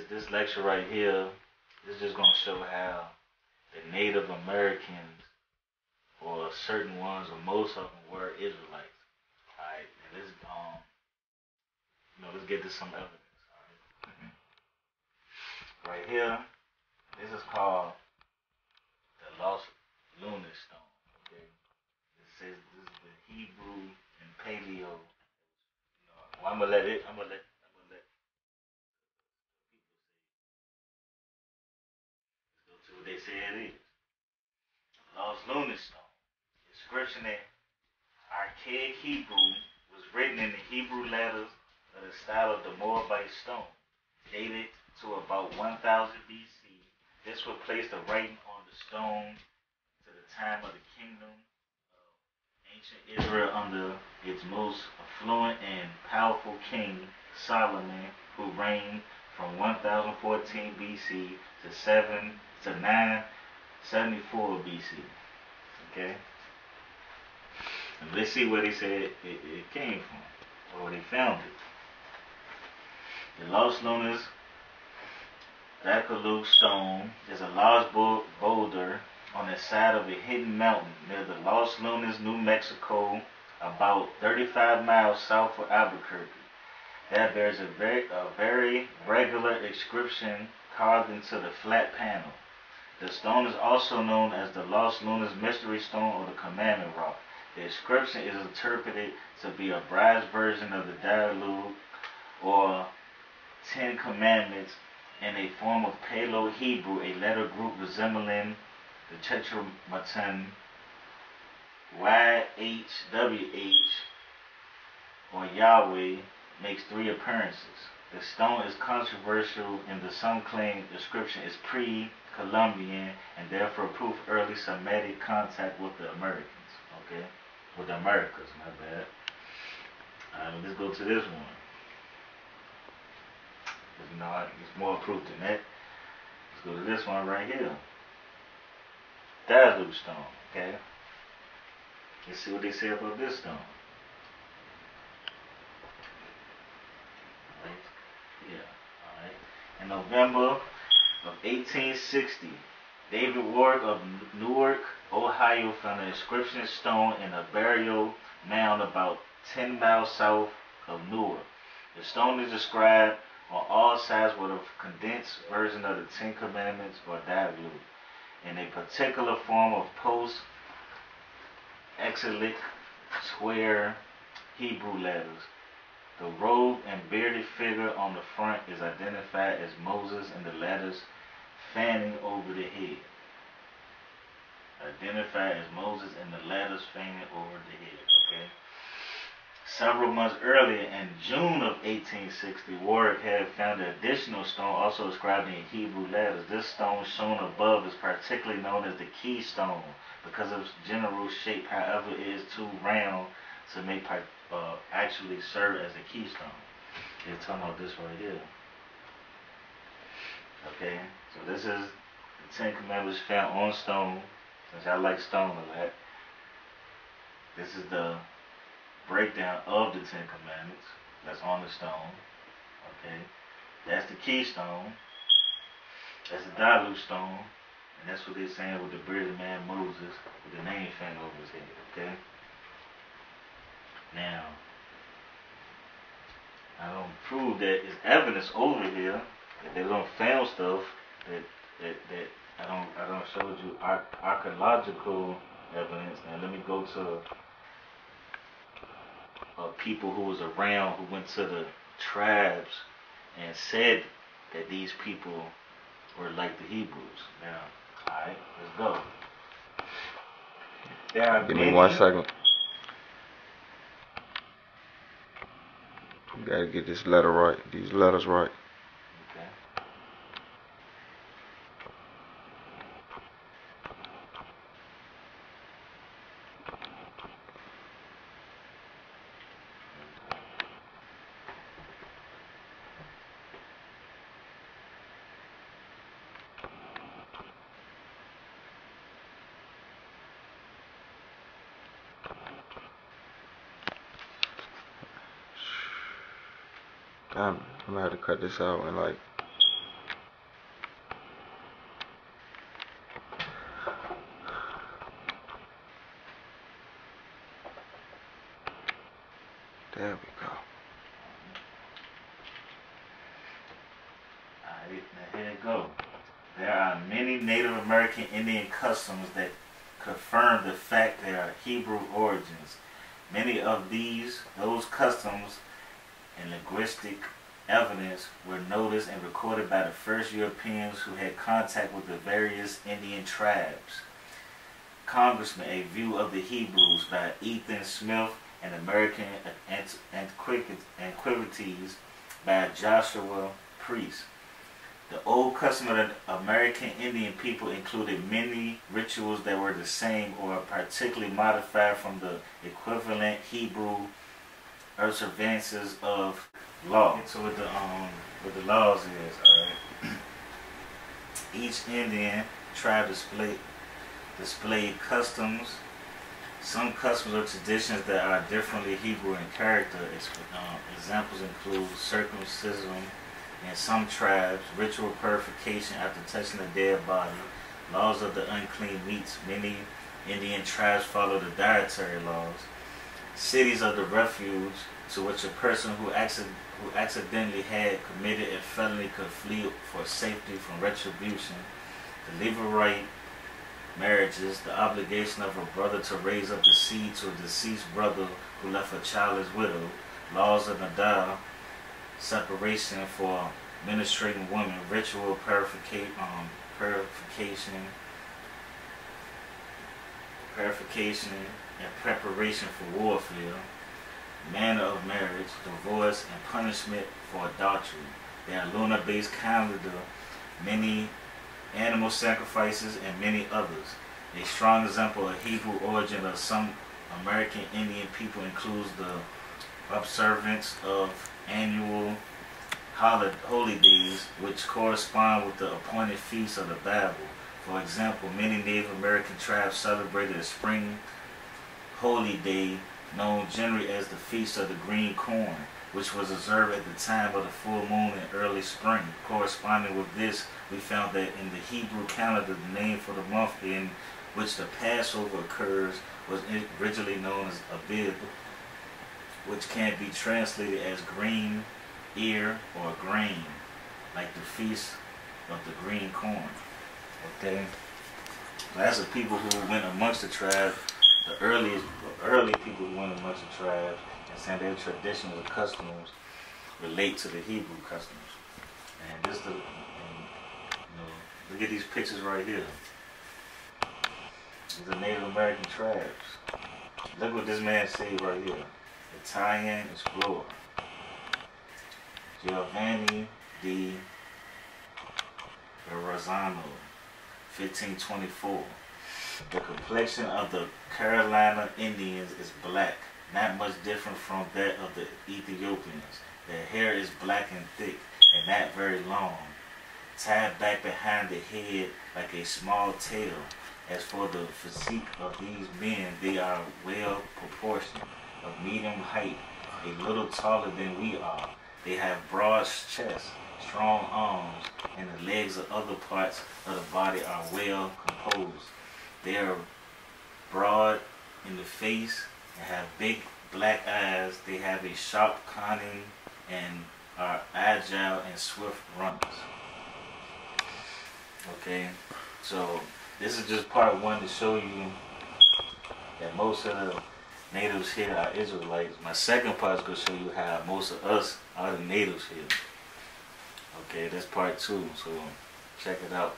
this lecture right here is just gonna show how the Native Americans, or certain ones, or most of them, were Israelites. All right, and this let's get to some evidence. All right, right here, this is called the Lost Lunar Stone. Okay, it says this is the Hebrew and Paleo. Well, I'm gonna let people go to what they say it is. Lost Lunar Stone. Inscription in archaic Hebrew was written in the Hebrew letters of the style of the Moabite stone, dated to about 1000 BC. This would place the writing on the stone to the time of the kingdom of ancient Israel under its most affluent and powerful king, Solomon, who reigned from 1014 BC to 974 BC. Okay? And let's see where they said it came from, or where they found it. The Lost Lunas Bacalu stone is a large boulder on the side of a hidden mountain near the Los Lunas, New Mexico, about 35 miles south of Albuquerque. That bears a very regular inscription carved into the flat panel. The stone is also known as the Los Lunas Mystery Stone or the Commandment Rock. The inscription is interpreted to be a brass version of the Decalogue or Ten Commandments in a form of Paleo Hebrew, a letter group resembling the Tetragrammaton YHWH or Yahweh makes 3 appearances. The stone is controversial in that some claim the inscription is pre-Columbian and therefore proof early Semitic contact with the Americans. Okay? With the Americas, my bad. Alright, let's go to this one. It's more proof than that. Let's go to this one right here. Dazzle stone, okay? Let's see what they say about this stone. Right? Yeah, alright. In November of 1860, David Warwick of Newark, Ohio found an inscription stone in a burial mound about 10 miles south of Newark. The stone is described on all sides with a condensed version of the Ten Commandments or Decalogue in a particular form of post-exilic square Hebrew letters. The robed and bearded figure on the front is identified as Moses and the letters fanning over the head. Identified as Moses and the letters fanning over the head, okay? Several months earlier, in June of 1860, Warwick had found an additional stone also inscribed in Hebrew letters. This stone shown above is particularly known as the keystone because of its general shape. However, it is too round to make actually serve as a keystone. They're talking about this right here. Okay, so this is the Ten Commandments found on stone. Since I like stone a lot, this is the breakdown of the Ten Commandments that's on the stone. Okay, that's the keystone. That's the Decalogue stone, and that's what they're saying with the bearded man Moses with the name fan over his head. Okay. Now, I don't prove that it's evidence over here that they don't found stuff that I don't show you archaeological evidence. Now let me go to people who was around who went to the tribes and said that these people were like the Hebrews. Now, alright, let's go. Give me 1 second. You gotta get this letter right, these letters right. Okay. I'm gonna have to cut this out in like There we go. Alright, now here it go. There are many Native American Indian customs that confirm the fact they are Hebrew origins. Many of those customs and linguistic evidence were noticed and recorded by the first Europeans who had contact with the various Indian tribes. Congressman, A View of the Hebrews by Ethan Smith and American Antiquities by Joshua Priest. The old custom of the American Indian people included many rituals that were the same or particularly modified from the equivalent Hebrew observances of law. So what the laws is, alright. Each Indian tribe displayed customs. Some customs or traditions that are differently Hebrew in character. Examples include circumcision in some tribes, ritual purification after touching a dead body, laws of the unclean meats. Many Indian tribes follow the dietary laws. Cities of the refuge, to which a person who accidentally had committed a felony could flee for safety from retribution. The Levirate marriages, the obligation of a brother to raise up the seed to a deceased brother who left a childless widow. Laws of Nadab, separation for ministrating women, ritual purification, and preparation for warfare, manner of marriage, divorce, and punishment for adultery. There are lunar-based calendar, many animal sacrifices, and many others. A strong example of Hebrew origin of some American Indian people includes the observance of annual holy days, which correspond with the appointed feasts of the Bible. For example, many Native American tribes celebrated a spring holy day known generally as the Feast of the Green Corn, which was observed at the time of the full moon in early spring. Corresponding with this, we found that in the Hebrew calendar, the name for the month in which the Passover occurs was originally known as Abib, which can be translated as green ear or grain, like the Feast of the Green Corn. Okay? That's the people who went amongst the tribe, the early people who went amongst the tribe, and saying their traditions and customs relate to the Hebrew customs. And just the, look at these pictures right here. These are Native American tribes. Look what this man said right here. Italian explorer Giovanni di Verrazzano, 1524. The complexion of the Carolina Indians is black, not much different from that of the Ethiopians. Their hair is black and thick and not very long, tied back behind the head like a small tail. As for the physique of these men, they are well proportioned, of medium height, a little taller than we are. They have broad chests, strong arms, and the legs of other parts of the body are well composed. They are broad in the face and have big black eyes. They have a sharp cunning and are agile and swift runners. Okay, so this is just part one to show you that most of the natives here are Israelites. My second part is going to show you how most of us are the natives here. Okay, that's part two, so check it out.